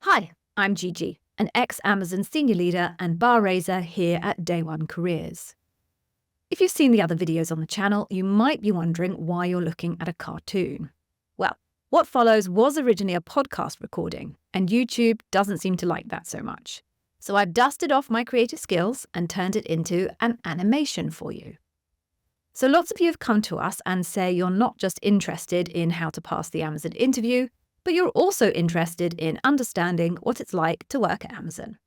Hi, I'm Gigi, an ex-Amazon senior leader and bar raiser here at Day One Careers. If you've seen the other videos on the channel, you might be wondering why you're looking at a cartoon. Well, what follows was originally a podcast recording, and YouTube doesn't seem to like that so much. So I've dusted off my creative skills and turned it into an animation for you. So lots of you have come to us and say you're not just interested in how to pass the Amazon interview, but you're also interested in understanding what it's like to work at Amazon.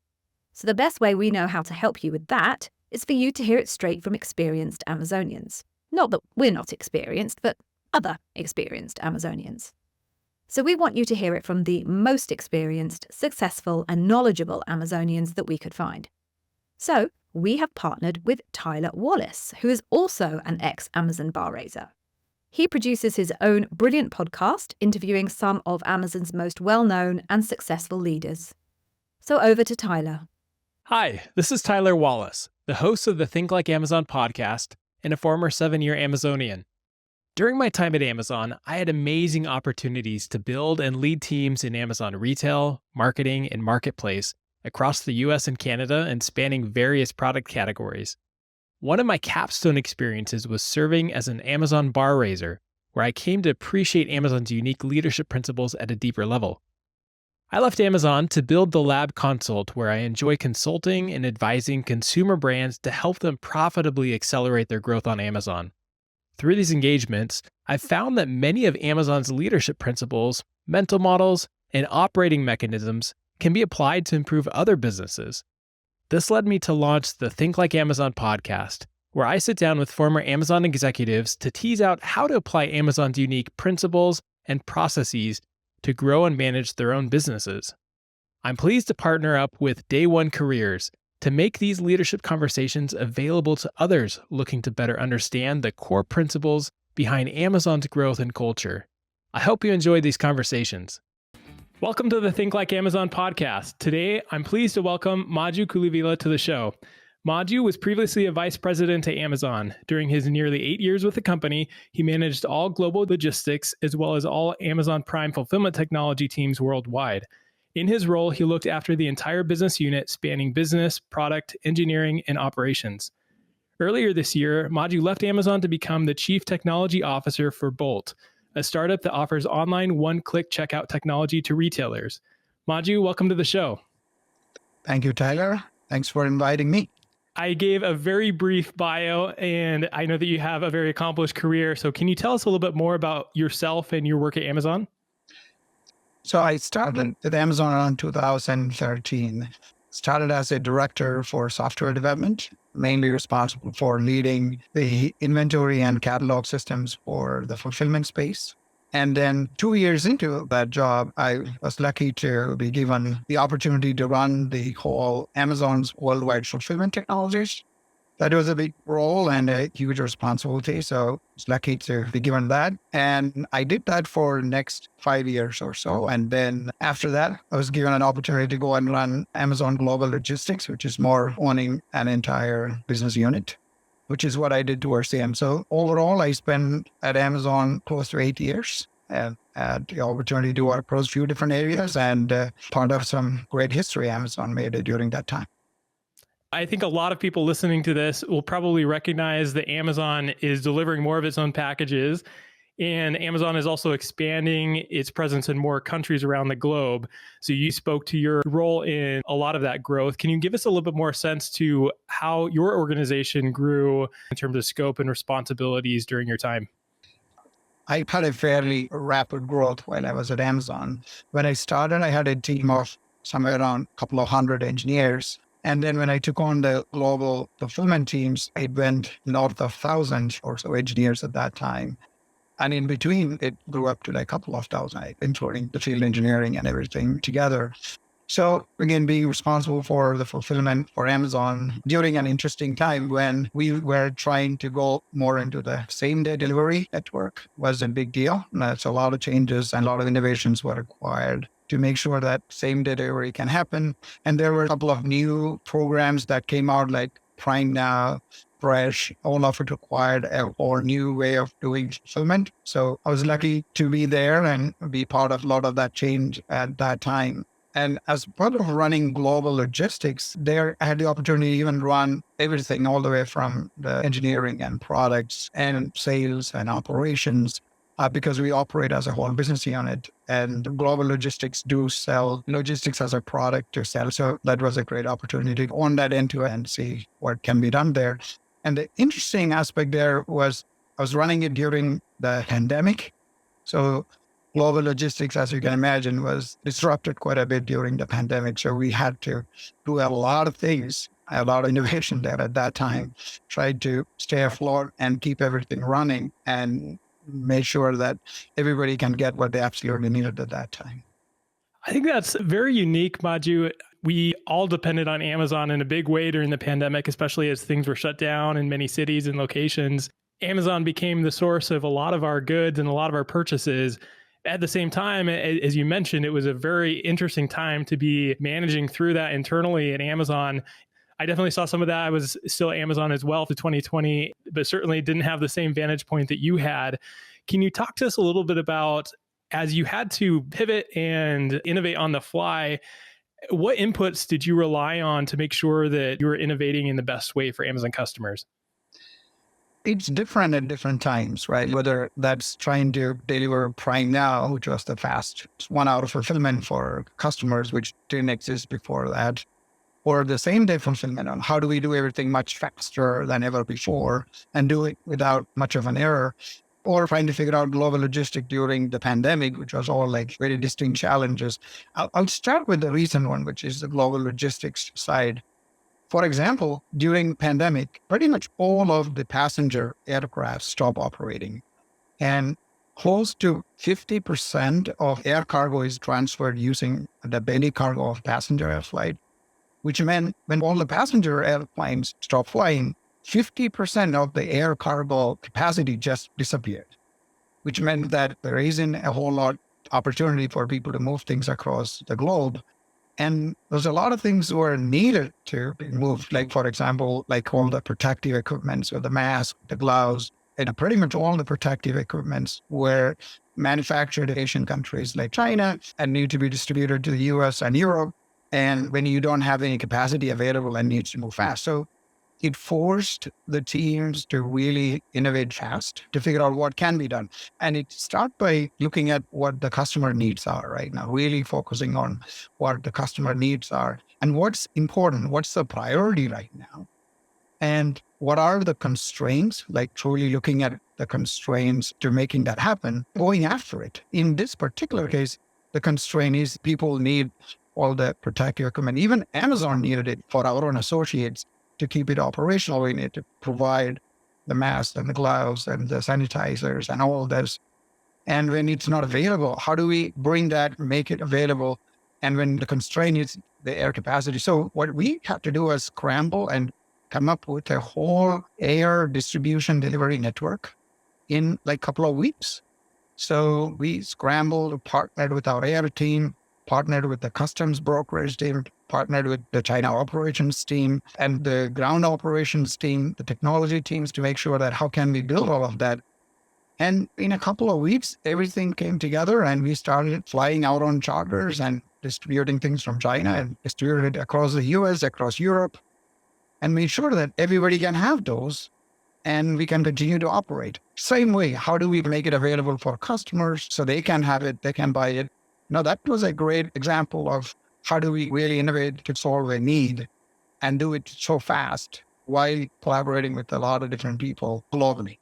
So the best way we know how to help you with that is for you to hear it straight from experienced Amazonians. Not that we're not experienced, but other experienced Amazonians. So we want you to hear it from the most experienced, successful, and knowledgeable Amazonians that we could find. So we have partnered with Tyler Wallace, who is also an ex-Amazon bar raiser. He produces his own brilliant podcast, interviewing some of Amazon's most well-known and successful leaders. So over to Tyler. Hi, this is Tyler Wallace, the host of the Think Like Amazon podcast and a former 7-year Amazonian. During my time at Amazon, I had amazing opportunities to build and lead teams in Amazon retail, marketing, and marketplace across the US and Canada and spanning various product categories. One of my capstone experiences was serving as an Amazon bar raiser, where I came to appreciate Amazon's unique leadership principles at a deeper level. I left Amazon to build the Lab Consult, where I enjoy consulting and advising consumer brands to help them profitably accelerate their growth on Amazon. Through these engagements, I've found that many of Amazon's leadership principles, mental models, and operating mechanisms can be applied to improve other businesses. This led me to launch the Think Like Amazon podcast, where I sit down with former Amazon executives to tease out how to apply Amazon's unique principles and processes to grow and manage their own businesses. I'm pleased to partner up with Day One Careers to make these leadership conversations available to others looking to better understand the core principles behind Amazon's growth and culture. I hope you enjoyed these conversations. Welcome to the Think Like Amazon podcast. Today, I'm pleased to welcome Maju to the show. Maju was previously a vice president at Amazon. During his nearly 8 years with the company, he managed all global logistics as well as all Amazon Prime fulfillment technology teams worldwide. In his role, he looked after the entire business unit spanning business, product, engineering, and operations. Earlier this year, Maju left Amazon to become the chief technology officer for Bolt, a startup that offers online one-click checkout technology to retailers. Maju, welcome to the show. Thank you, Tyler. Thanks for inviting me. I gave a very brief bio, and I know that you have a very accomplished career. So can you tell us a little bit more about yourself and your work at Amazon? So I started at Amazon around 2013. Started as a director for software development, mainly responsible for leading the inventory and catalog systems for the fulfillment space. And then 2 years into that job, I was lucky to be given the opportunity to run the whole Amazon's worldwide fulfillment technologies. That was a big role and a huge responsibility. So I was lucky to be given that. And I did that for the next 5 years or so. And then after that, I was given an opportunity to go and run Amazon Global Logistics, which is more owning an entire business unit, which is what I did towards the end. So overall, I spent at Amazon close to 8 years and had the opportunity to work across a few different areas and part of some great history Amazon made during that time. I think a lot of people listening to this will probably recognize that Amazon is delivering more of its own packages, and Amazon is also expanding its presence in more countries around the globe. So you spoke to your role in a lot of that growth. Can you give us a little bit more sense to how your organization grew in terms of scope and responsibilities during your time? I had a fairly rapid growth while I was at Amazon. When I started, I had a team of somewhere around a couple of hundred engineers. And then when I took on the global fulfillment teams, it went north of 1,000 or so engineers at that time. And in between, it grew up to like a couple of thousand, including the field engineering and everything together. So again, being responsible for the fulfillment for Amazon during an interesting time when we were trying to go more into the same-day delivery network was a big deal. So a lot of changes and a lot of innovations were required to make sure that same-day delivery can happen. And there were a couple of new programs that came out like Prime Now, Fresh, all of it required a whole new way of doing fulfillment. So I was lucky to be there and be part of a lot of that change at that time. And as part of running global logistics, there I had the opportunity to even run everything all the way from the engineering and products and sales and operations, because we operate as a whole business unit. And global logistics do sell logistics as a product to sell. So that was a great opportunity to own that end to end, see what can be done there. And the interesting aspect there was I was running it during the pandemic. So global logistics, as you can imagine, was disrupted quite a bit during the pandemic. So we had to do a lot of things, a lot of innovation there at that time, tried to stay afloat and keep everything running and make sure that everybody can get what they absolutely needed at that time. I think that's very unique, Maju. We all depended on Amazon in a big way during the pandemic, especially as things were shut down in many cities and locations. Amazon became the source of a lot of our goods and a lot of our purchases. At the same time, as you mentioned, it was a very interesting time to be managing through that internally at Amazon. I definitely saw some of that. I was still at Amazon as well for 2020, but certainly didn't have the same vantage point that you had. Can you talk to us a little bit about, as you had to pivot and innovate on the fly, what inputs did you rely on to make sure that you were innovating in the best way for Amazon customers? It's different at different times, right? Whether that's trying to deliver Prime Now, which was the fast 1 hour fulfillment for customers, which didn't exist before that, or the same day fulfillment on how do we do everything much faster than ever before and do it without much of an error, or trying to figure out global logistics during the pandemic, which was all like very distinct challenges. I'll start with the recent one, which is the global logistics side. For example, during the pandemic, pretty much all of the passenger aircraft stopped operating, and close to 50% of air cargo is transferred using the belly cargo of passenger air flight, which meant when all the passenger airplanes stopped flying, 50% of the air cargo capacity just disappeared, which meant that there isn't a whole lot opportunity for people to move things across the globe. And there's a lot of things were needed to be moved, like, for example, like all the protective equipment, so the mask, the gloves, and pretty much all the protective equipments were manufactured in Asian countries like China and need to be distributed to the US and Europe. And when you don't have any capacity available and needs to move fast. So it forced the teams to really innovate fast to figure out what can be done. And it starts by looking at what the customer needs are right now, really focusing on what the customer needs are and what's important, what's the priority right now, and what are the constraints, like truly looking at the constraints to making that happen, going after it. In this particular case, the constraint is people need all the protective equipment. Even Amazon needed it for our own associates to keep it operational. We need to provide the masks and the gloves and the sanitizers and all of this. And when it's not available, how do we bring that, make it available? And when the constraint is the air capacity. So what we had to do was scramble and come up with a whole air distribution delivery network in like a couple of weeks. So we scrambled, partnered with our air team, partnered with the customs brokerage team, partnered with the China operations team and the ground operations team, the technology teams, to make sure that how can we build all of that. And in a couple of weeks, everything came together and we started flying out on charters and distributing things from China and distributed it across the US, across Europe, and made sure that everybody can have those and we can continue to operate. Same way, how do we make it available for customers so they can have it, they can buy it? Now, that was a great example of how do we really innovate to solve a need and do it so fast while collaborating with a lot of different people globally.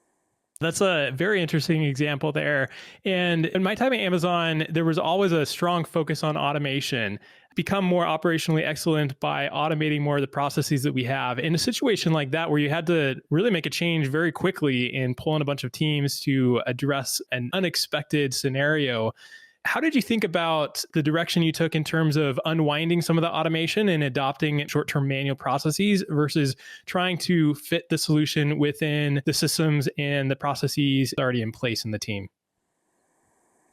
That's a very interesting example there. And in my time at Amazon, there was always a strong focus on automation, become more operationally excellent by automating more of the processes that we have. In a situation like that, where you had to really make a change very quickly and pull in a bunch of teams to address an unexpected scenario, how did you think about the direction you took in terms of unwinding some of the automation and adopting short-term manual processes versus trying to fit the solution within the systems and the processes already in place in the team?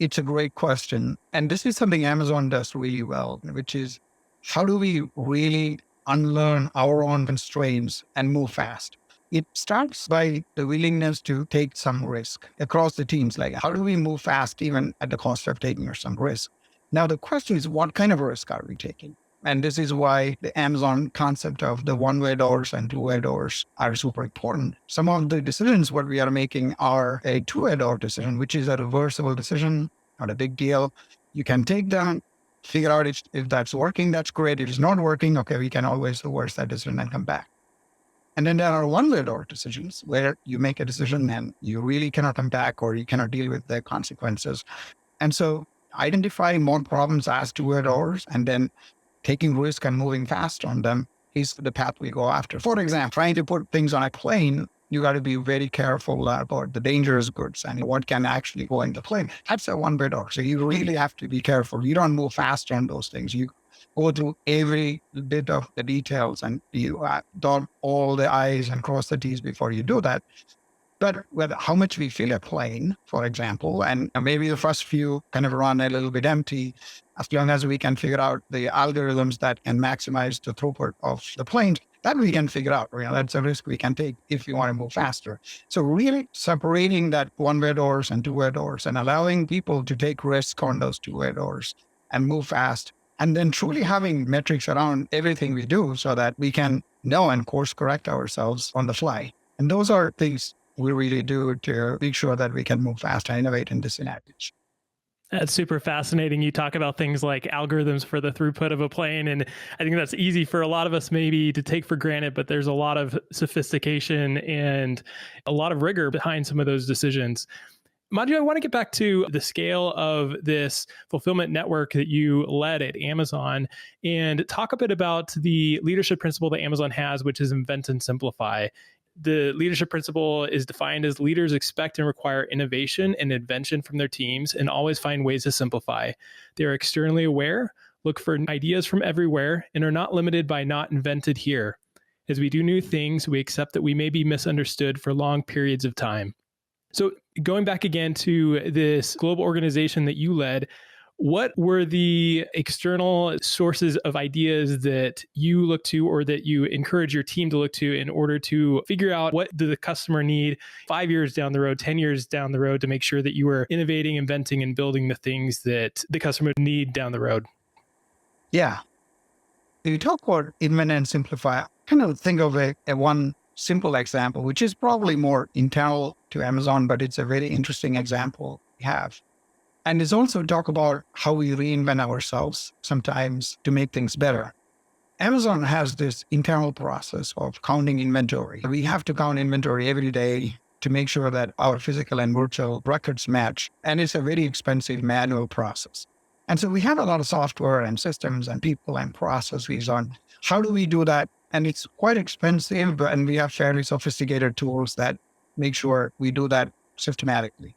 It's a great question. And this is something Amazon does really well, which is how do we really unlearn our own constraints and move fast? It starts by the willingness to take some risk across the teams. Like, how do we move fast, even at the cost of taking some risk? Now, the question is, what kind of risk are we taking? And this is why the Amazon concept of the one-way doors and two-way doors are super important. Some of the decisions what we are making are a two-way door decision, which is a reversible decision, not a big deal. You can take down, figure out if that's working, that's great. If it's not working, okay, we can always reverse that decision and come back. And then there are one-way door decisions where you make a decision and you really cannot come back or you cannot deal with the consequences. And so identifying more problems as two-way doors and then taking risk and moving fast on them is the path we go after. For example, trying to put things on a plane, you got to be very careful about the dangerous goods and what can actually go in the plane. That's a one-way door. So you really have to be careful. You don't move fast on those things. You go through every bit of the details and you dot all the I's and cross the T's before you do that. But with how much we fill a plane, for example, and maybe the first few kind of run a little bit empty, as long as we can figure out the algorithms that can maximize the throughput of the planes, that we can figure out. That's a risk we can take if we want to move faster. So really separating that one-way doors and two-way doors and allowing people to take risk on those two-way doors and move fast. And then truly having metrics around everything we do so that we can know and course correct ourselves on the fly. And those are things we really do to make sure that we can move fast and innovate in this age. That's super fascinating. You talk about things like algorithms for the throughput of a plane. And I think that's easy for a lot of us maybe to take for granted, but there's a lot of sophistication and a lot of rigor behind some of those decisions. Maju, I want to get back to the scale of this fulfillment network that you led at Amazon and talk a bit about the leadership principle that Amazon has, which is invent and simplify. The leadership principle is defined as leaders expect and require innovation and invention from their teams and always find ways to simplify. They are externally aware, look for ideas from everywhere, and are not limited by not invented here. As we do new things, we accept that we may be misunderstood for long periods of time. So going back again to this global organization that you led, what were the external sources of ideas that you look to or that you encourage your team to look to in order to figure out what do the customer need 5 years down the road, 10 years down the road to make sure that you were innovating, inventing, and building the things that the customer would need down the road? Yeah. If you talk about invent and simplify, kind of think of a one simple example, which is probably more internal to Amazon, but it's a very interesting example we have. And it's also talk about how we reinvent ourselves sometimes to make things better. Amazon has this internal process of counting inventory. We have to count inventory every day to make sure that our physical and virtual records match. And it's a very expensive manual process. And so we have a lot of software and systems and people and processes on how do we do that. And it's quite expensive, and we have fairly sophisticated tools that make sure we do that systematically.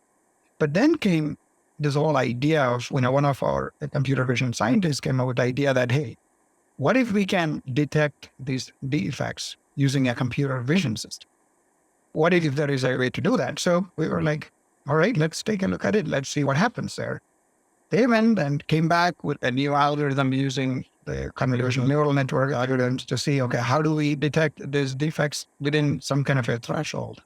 But then came this whole idea of, one of our computer vision scientists came up with the idea that, hey, what if we can detect these defects using a computer vision system? What if there is a way to do that? So we were like, all right, let's take a look at it. Let's see what happens there. They went and came back with a new algorithm using the convolutional neural network algorithms to see, okay, how do we detect these defects within some kind of a threshold?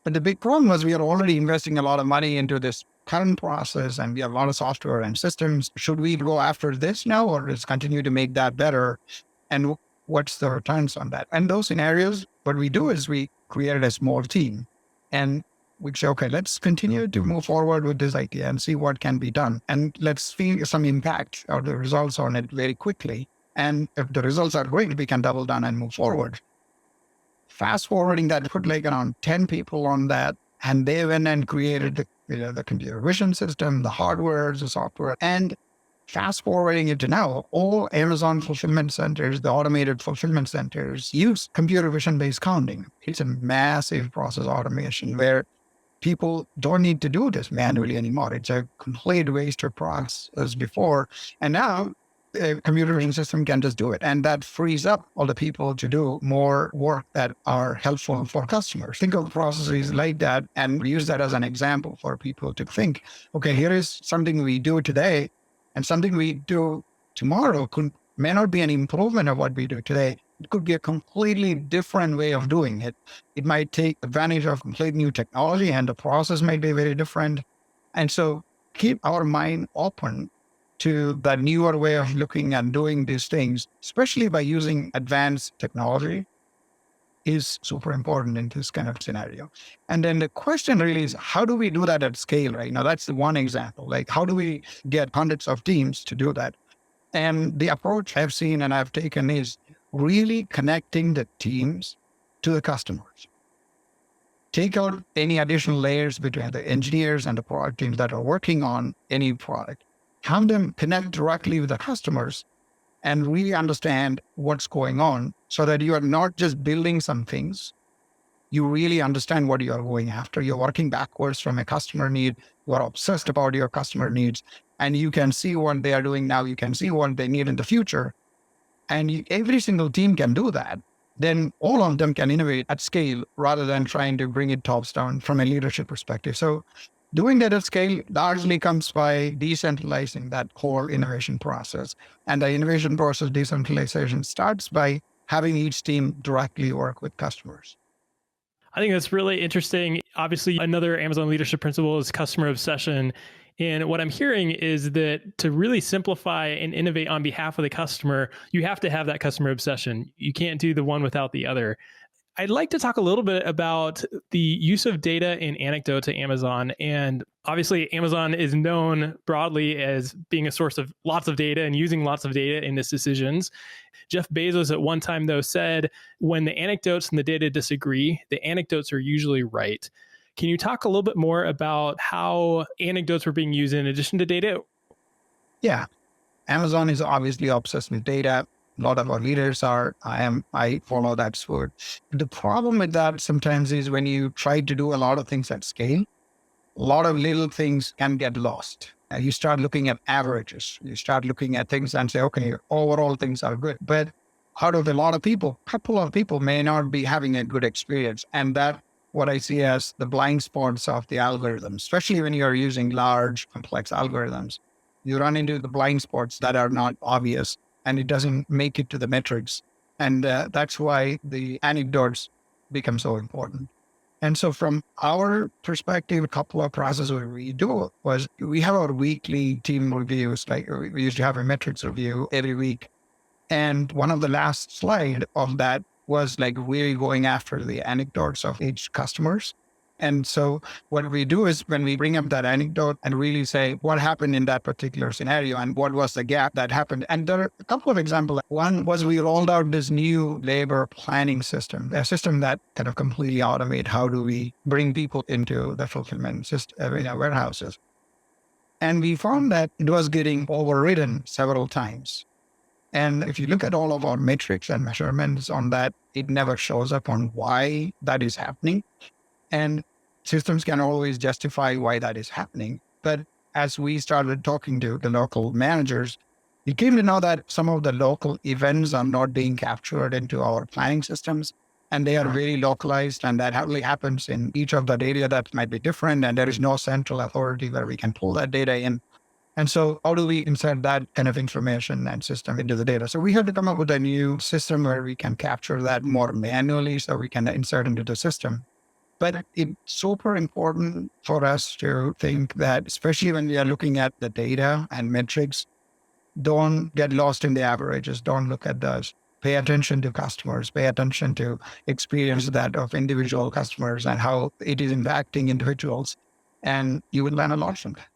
But the big problem was we are already investing a lot of money into this current process and we have a lot of software and systems. Should we go after this now or just continue to make that better? And what's the returns on that? And those scenarios, what we do is we created a small team and we say, okay, let's continue to move forward with this idea and see what can be done. And let's see some impact or the results on it very quickly. And if the results are great, we can double down and move forward. Fast forwarding that, put like around 10 people on that. And they went and created the computer vision system, the hardware, the software. And fast forwarding it to now, all Amazon fulfillment centers, the automated fulfillment centers use computer vision based counting. It's a massive process automation where people don't need to do this manually anymore. It's a complete waste of process before. And now a computer vision system can just do it. And that frees up all the people to do more work that are helpful for customers. Think of processes like that and use that as an example for people to think, okay, here is something we do today and something we do tomorrow may not be an improvement of what we do today. It could be a completely different way of doing it. It might take advantage of complete new technology and the process might be very different. And so keep our mind open to the newer way of looking and doing these things, especially by using advanced technology, is super important in this kind of scenario. And then the question really is, how do we do that at scale, right? Now, that's the one example. Like, how do we get hundreds of teams to do that? And the approach I've seen and I've taken is really connecting the teams to the customers. Take out any additional layers between the engineers and the product teams that are working on any product. Have them connect directly with the customers and really understand what's going on so that you are not just building some things. You really understand what you are going after. You're working backwards from a customer need. You are obsessed about your customer needs, and you can see what they are doing now. You can see what they need in the future. And every single team can do that. Then all of them can innovate at scale rather than trying to bring it tops down from a leadership perspective. So doing that at scale largely comes by decentralizing that core innovation process. And the innovation process decentralization starts by having each team directly work with customers. I think that's really interesting. Obviously, another Amazon leadership principle is customer obsession. And what I'm hearing is that to really simplify and innovate on behalf of the customer, you have to have that customer obsession. You can't do the one without the other. I'd like to talk a little bit about the use of data and anecdotes at Amazon. And obviously, Amazon is known broadly as being a source of lots of data and using lots of data in its decisions. Jeff Bezos at one time, though, said, when the anecdotes and the data disagree, the anecdotes are usually right. Can you talk a little bit more about how anecdotes were being used in addition to data? Yeah. Amazon is obviously obsessed with data. A lot of our leaders are. I follow that sword. The problem with that sometimes is when you try to do a lot of things at scale, a lot of little things can get lost. You start looking at averages. You start looking at things and say, okay, overall things are good. But out of a lot of people, a couple of people may not be having a good experience. And that what I see as the blind spots of the algorithm, especially when you're using large, complex algorithms. You run into the blind spots that are not obvious, and it doesn't make it to the metrics. And that's why the anecdotes become so important. And so from our perspective, a couple of processes we do was we have our weekly team reviews. Like we used to have a metrics review every week. And one of the last slide of that was like really going after the anecdotes of each customers. And so what we do is when we bring up that anecdote and really say what happened in that particular scenario and what was the gap that happened. And there are a couple of examples. One was we rolled out this new labor planning system, a system that kind of completely automate how do we bring people into the fulfillment system, warehouses. And we found that it was getting overridden several times. And if you look at all of our metrics and measurements on that, it never shows up on why that is happening. And systems can always justify why that is happening. But as we started talking to the local managers, we came to know that some of the local events are not being captured into our planning systems, and they are very localized, and that only happens in each of the data that might be different, and there is no central authority where we can pull that data in. And so how do we insert that kind of information and system into the data? So we had to come up with a new system where we can capture that more manually so we can insert into the system. But it's super important for us to think that, especially when we are looking at the data and metrics, don't get lost in the averages. Don't look at those. Pay attention to customers, pay attention to experience that of individual customers and how it is impacting individuals. And you will learn a lot from that.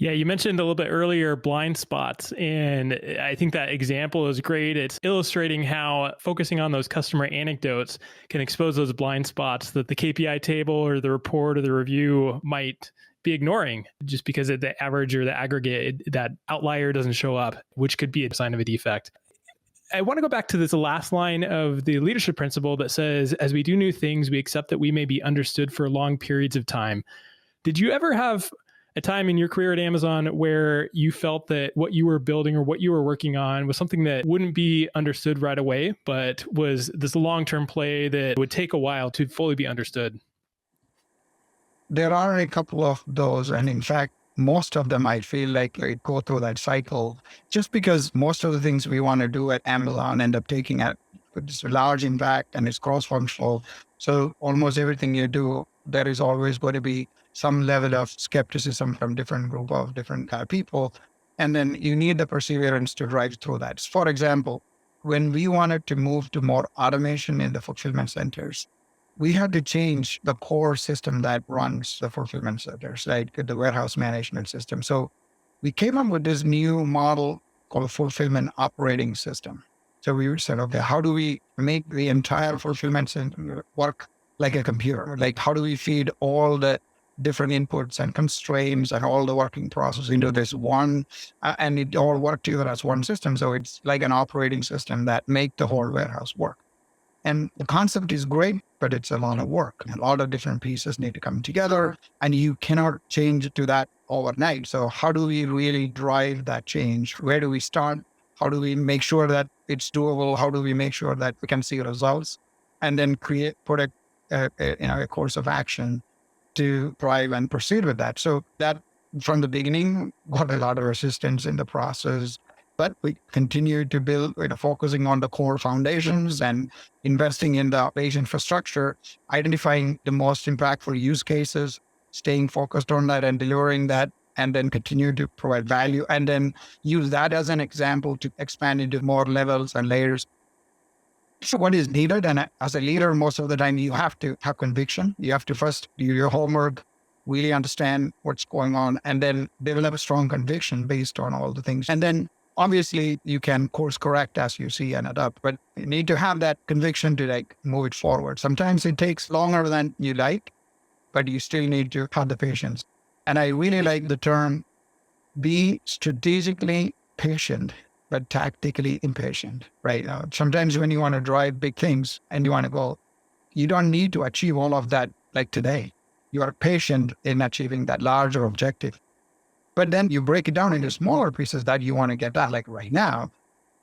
Yeah, you mentioned a little bit earlier blind spots, and I think that example is great. It's illustrating how focusing on those customer anecdotes can expose those blind spots that the KPI table or the report or the review might be ignoring just because the average or the aggregate, that outlier doesn't show up, which could be a sign of a defect. I want to go back to this last line of the leadership principle that says, as we do new things, we accept that we may be understood for long periods of time. Did you ever have a time in your career at Amazon where you felt that what you were building or what you were working on was something that wouldn't be understood right away, but was this long-term play that would take a while to fully be understood? There are a couple of those. And in fact, most of them, I feel like it go through that cycle just because most of the things we want to do at Amazon end up taking a large impact and it's cross-functional. So almost everything you do, there is always going to be some level of skepticism from different group of different people. And then you need the perseverance to drive through that. For example, when we wanted to move to more automation in the fulfillment centers, we had to change the core system that runs the fulfillment centers, right? The warehouse management system. So we came up with this new model called fulfillment operating system. So we said, okay, how do we make the entire fulfillment center work like a computer? Like, how do we feed all the different inputs and constraints and all the working process into this one, and it all work together as one system. So it's like an operating system that make the whole warehouse work. And the concept is great, but it's a lot of work. A lot of different pieces need to come together, and you cannot change to that overnight. So how do we really drive that change? Where do we start? How do we make sure that it's doable? How do we make sure that we can see results? And then put a course of action to drive and proceed with that. So that from the beginning got a lot of resistance in the process, but we continued to build, focusing on the core foundations and investing in the base infrastructure, identifying the most impactful use cases, staying focused on that and delivering that, and then continue to provide value, and then use that as an example to expand into more levels and layers. So what is needed, and as a leader, most of the time you have to have conviction. You have to first do your homework, really understand what's going on, and then develop a strong conviction based on all the things. And then obviously you can course correct as you see and adapt, but you need to have that conviction to move it forward. Sometimes it takes longer than you like, but you still need to have the patience. And I really like the term, be strategically patient, but tactically impatient, right? Sometimes when you want to drive big things and you want to go, you don't need to achieve all of that like today. You are patient in achieving that larger objective. But then you break it down into smaller pieces that you want to get at, like right now,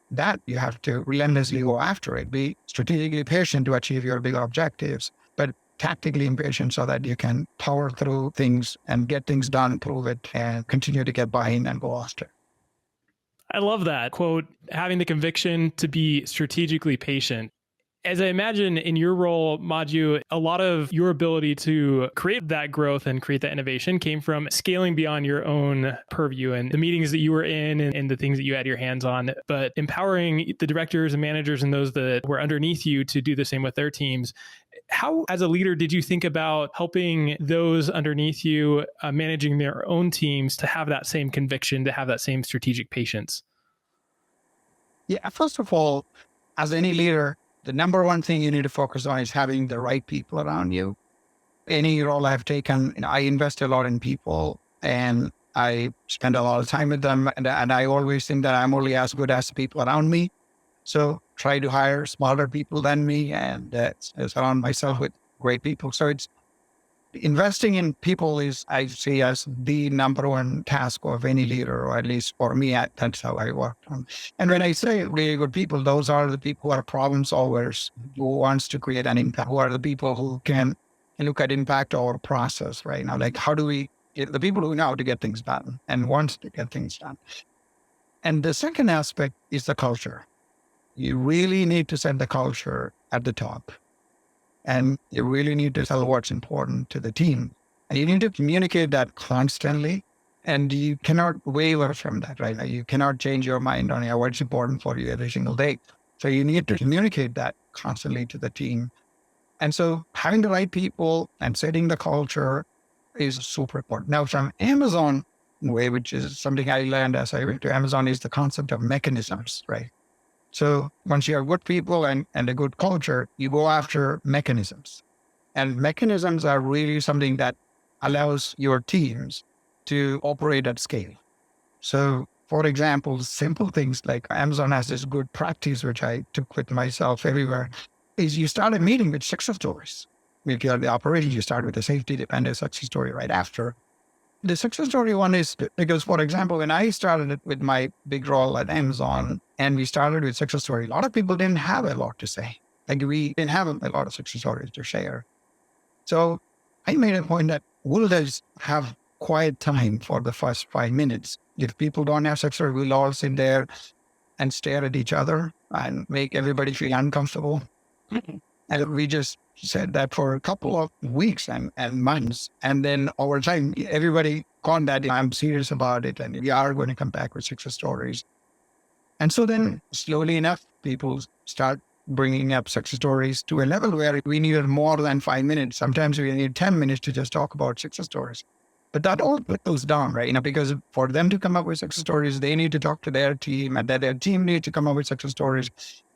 that you have to relentlessly go after it. Be strategically patient to achieve your bigger objectives, but tactically impatient so that you can power through things and get things done, prove it, and continue to get buy-in and go after. I love that quote, having the conviction to be strategically patient. As I imagine in your role, Maju, a lot of your ability to create that growth and create that innovation came from scaling beyond your own purview and the meetings that you were in and the things that you had your hands on, but empowering the directors and managers and those that were underneath you to do the same with their teams. How, as a leader, did you think about helping those underneath you managing their own teams to have that same conviction, to have that same strategic patience? Yeah, first of all, as any leader, the number one thing you need to focus on is having the right people around you. Any role I've taken, I invest a lot in people and I spend a lot of time with them. And I always think that I'm only as good as the people around me. So try to hire smarter people than me and surround myself with great people. So it's investing in people is, I see, as the number one task of any leader, or at least for me, that's how I work. And when I say really good people, those are the people who are problem solvers, who wants to create an impact, who are the people who can look at impact or process right now. Like, how do we get the people who know how to get things done and wants to get things done? And the second aspect is the culture. You really need to set the culture at the top. And you really need to tell what's important to the team. And you need to communicate that constantly. And you cannot waver from that, right? You cannot change your mind on what's important for you every single day. So you need to communicate that constantly to the team. And so having the right people and setting the culture is super important. Now, from Amazon way, which is something I learned as I went to Amazon, is the concept of mechanisms, right? So once you have good people and a good culture, you go after mechanisms. And mechanisms are really something that allows your teams to operate at scale. So for example, simple things like Amazon has this good practice, which I took with myself everywhere, is you start a meeting with success stories. If you're the operations, you start with a safety dependent success story right after. The success story one is because, for example, when I started with my big role at Amazon and we started with success story, a lot of people didn't have a lot to say. Like, we didn't have a lot of success stories to share. So I made a point that we'll just have quiet time for the first 5 minutes. If people don't have success story, we'll all sit there and stare at each other and make everybody feel uncomfortable. And we just said that for a couple of weeks and months. And then over time, everybody caught that I'm serious about it and we are going to come back with success stories. And so then slowly enough, people start bringing up success stories to a level where we needed more than 5 minutes. Sometimes we need 10 minutes to just talk about success stories. But that all goes down, right? Because for them to come up with success stories, they need to talk to their team and then their team needs to come up with success stories.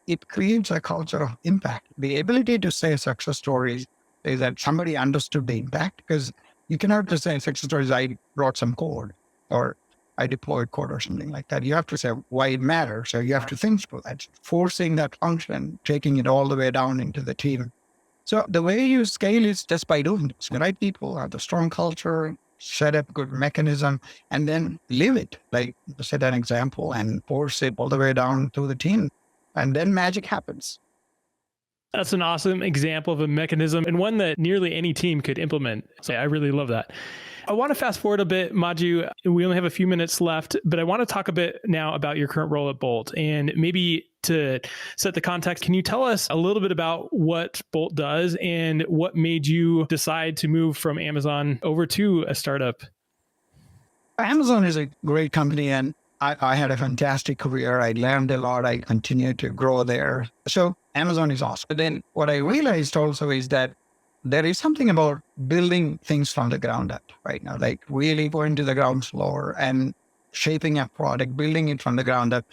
It creates a culture of impact. The ability to say success stories is that somebody understood the impact, because you cannot just say success stories, I wrote some code or I deployed code or something like that. You have to say why it matters. So you have to think through that, forcing that function, taking it all the way down into the team. So the way you scale is just by doing this. The right people have the strong culture, set up good mechanism, and then live it. Like set an example and force it all the way down to the team. And then magic happens. That's an awesome example of a mechanism and one that nearly any team could implement. So I really love that. I want to fast forward a bit, Maju. We only have a few minutes left, but I want to talk a bit now about your current role at Bolt. And maybe to set the context, can you tell us a little bit about what Bolt does and what made you decide to move from Amazon over to a startup? Amazon is a great company and I had a fantastic career. I learned a lot. I continued to grow there. So Amazon is awesome. But then what I realized also is that there is something about building things from the ground up right now, like really going to the ground floor and shaping a product, building it from the ground up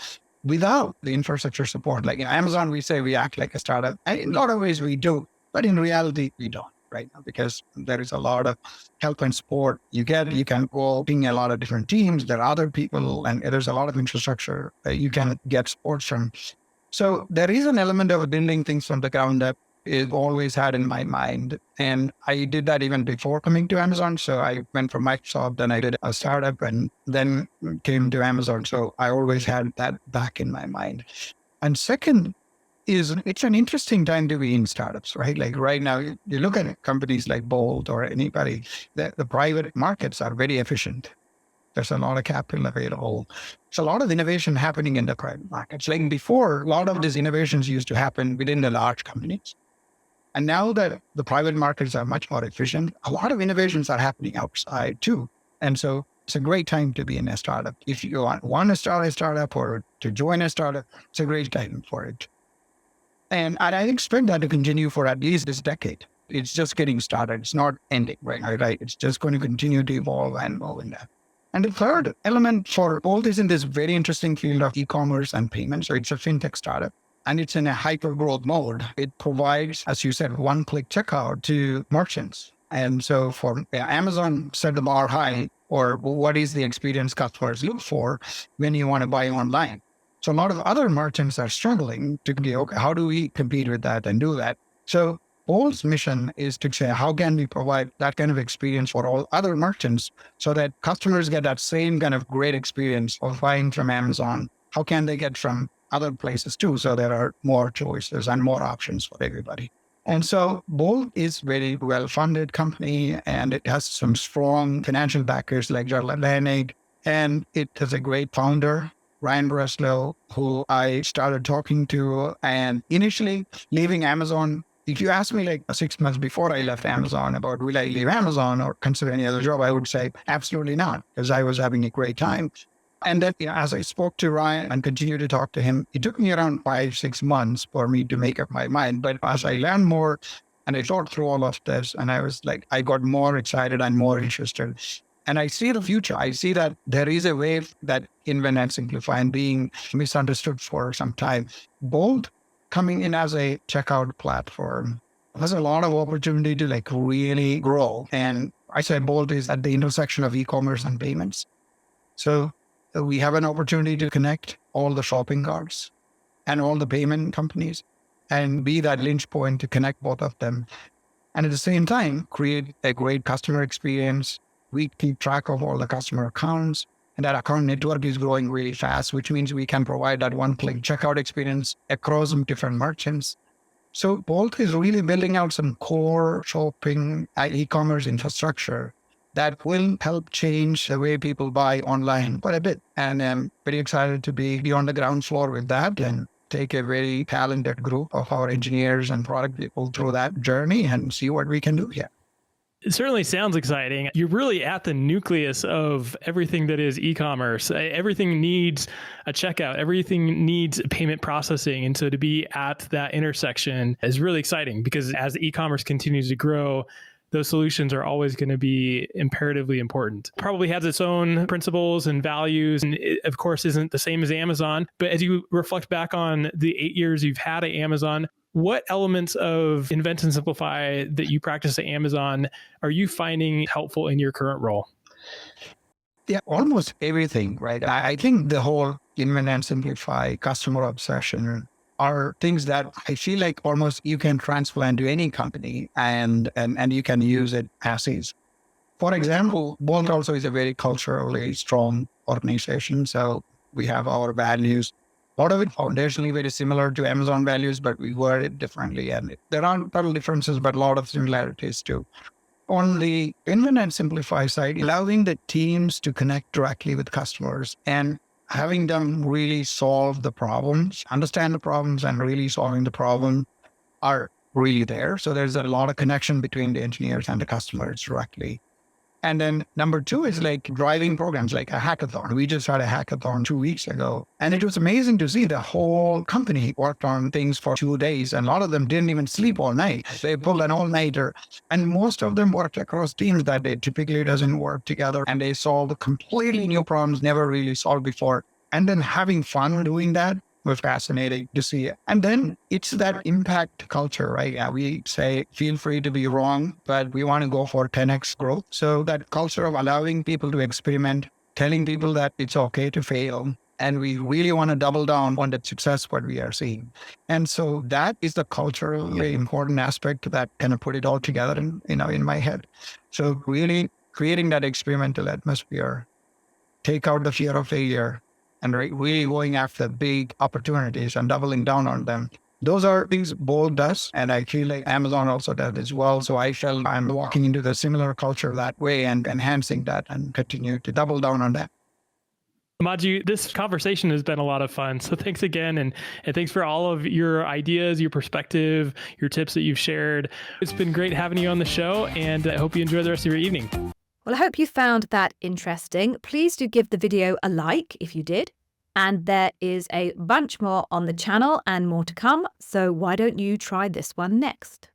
without the infrastructure support. Like in Amazon, we say we act like a startup. And in a lot of ways we do, but in reality, we don't right now because there is a lot of help and support you can go being a lot of different teams. There are other people and there's a lot of infrastructure that you can get support from. So there is an element of building things from the ground up is always had in my mind. And I did that even before coming to Amazon. So I went from Microsoft, then I did a startup and then came to Amazon. So I always had that back in my mind. And second is it's an interesting time to be in startups, right? Like right now, you look at companies like Bolt or anybody, the private markets are very efficient. There's a lot of capital available. There's a lot of innovation happening in the private markets. Like before, a lot of these innovations used to happen within the large companies. And now that the private markets are much more efficient, a lot of innovations are happening outside too. And so it's a great time to be in a startup. If you want to start a startup or to join a startup, it's a great time for it. And I expect that to continue for at least this decade. It's just getting started. It's not ending, right? It's just going to continue to evolve and move in that. And the third element for Bolt is in this very interesting field of e-commerce and payments. So it's a fintech startup. And it's in a hyper-growth mode. It provides, as you said, one-click checkout to merchants. And so for Amazon set the bar high, or what is the experience customers look for when you want to buy online? So a lot of other merchants are struggling to be, okay, how do we compete with that and do that? So Bolt's mission is to say, how can we provide that kind of experience for all other merchants so that customers get that same kind of great experience of buying from Amazon? How can they get from other places too? So there are more choices and more options for everybody. And so Bolt is very well-funded company and it has some strong financial backers like Jarl Atlantic. And it has a great founder, Ryan Breslow, who I started talking to. And initially leaving Amazon, if you asked me like 6 months before I left Amazon about will I leave Amazon or consider any other job, I would say absolutely not, because I was having a great time. And then as I spoke to Ryan and continued to talk to him, it took me around 5-6 months for me to make up my mind. But as I learned more and I thought through all of this, and I was like, I got more excited and more interested. And I see the future. I see that there is a way that Invent and Simplify and being misunderstood for some time. Bolt coming in as a checkout platform has a lot of opportunity to like really grow. And I say Bolt is at the intersection of e-commerce and payments. So we have an opportunity to connect all the shopping carts and all the payment companies and be that linch point to connect both of them. And at the same time, create a great customer experience. We keep track of all the customer accounts and that account network is growing really fast, which means we can provide that one-click checkout experience across different merchants. So Bolt is really building out some core shopping e-commerce infrastructure that will help change the way people buy online quite a bit. And I'm very excited to be on the ground floor with that and take a very talented group of our engineers and product people through that journey and see what we can do here. It certainly sounds exciting. You're really at the nucleus of everything that is e-commerce. Everything needs a checkout. Everything needs payment processing. And so to be at that intersection is really exciting, because as e-commerce continues to grow, those solutions are always going to be imperatively important. Probably has its own principles and values, and it, of course, isn't the same as Amazon. But as you reflect back on the 8 years you've had at Amazon, what elements of Invent and Simplify that you practice at Amazon are you finding helpful in your current role? Yeah, almost everything, right? I think the whole Invent and Simplify, customer obsession are things that I feel like almost you can transplant to any company and you can use it as is. For example, Bolt also is a very culturally strong organization. So we have our values. A lot of it foundationally very similar to Amazon values, but we word it differently. And there are subtle differences, but a lot of similarities too. On the Invent and Simplify side, allowing the teams to connect directly with customers and having them really solve the problems, understand the problems, and really solving the problem are really there. So there's a lot of connection between the engineers and the customers directly. And then number two is like driving programs like a hackathon. We just had a hackathon 2 weeks ago, and it was amazing to see the whole company worked on things for 2 days. And a lot of them didn't even sleep all night. They pulled an all-nighter, and most of them worked across teams that they typically doesn't work together. And they solved completely new problems never really solved before. And then having fun doing that was fascinating to see. And then it's that impact culture, right? Yeah, we say, feel free to be wrong, but we want to go for 10x growth. So that culture of allowing people to experiment, telling people that it's okay to fail. And we really want to double down on the success what we are seeing. And so that is the culturally important aspect that kind of put it all together in my head. So really creating that experimental atmosphere, take out the fear of failure, and really going after big opportunities and doubling down on them. Those are things Bolt does, and I feel like Amazon also does as well. So I felt I'm walking into the similar culture that way and enhancing that and continue to double down on that. Maju, this conversation has been a lot of fun. So thanks again. And thanks for all of your ideas, your perspective, your tips that you've shared. It's been great having you on the show, and I hope you enjoy the rest of your evening. Well, I hope you found that interesting. Please do give the video a like if you did. And there is a bunch more on the channel and more to come. So why don't you try this one next?